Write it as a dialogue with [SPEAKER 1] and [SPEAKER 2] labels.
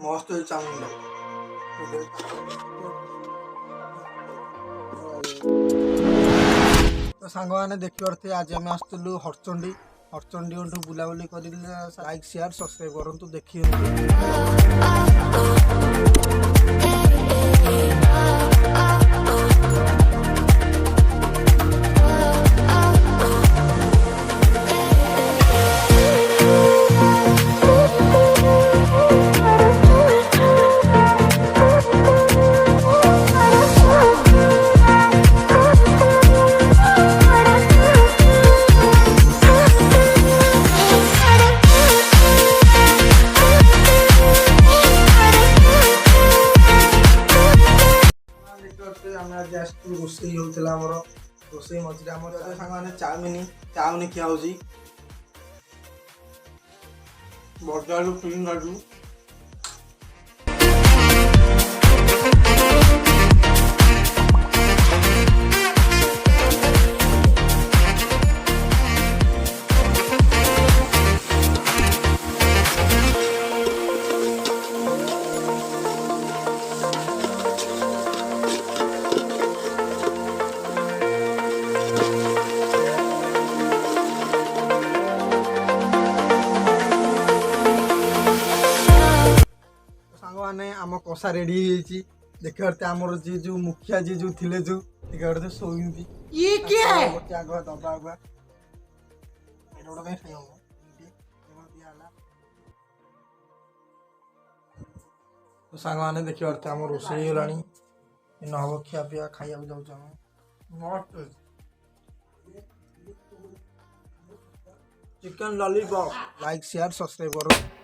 [SPEAKER 1] मस्त चाउमिन तो सांग मैंने देखिए आज आम आसलु हरचंडी हरचंडी बुलाबुली कर लाइक शेयर सब्सक्राइब करूँ देखिए आज रोसई होता आमर रोसई मझे आम सारे चाउमिन खिया हो बजारू फिल्म काटू आम कषा रेडी देखते आमर जी जो मुखिया जी जो थे जो देखते शोती दबा आगुआ तो सांग मैंने देखते आम रोसई होगा हम खिया पिया खाइया जाऊँ chicken lollipop like share subscribe करो।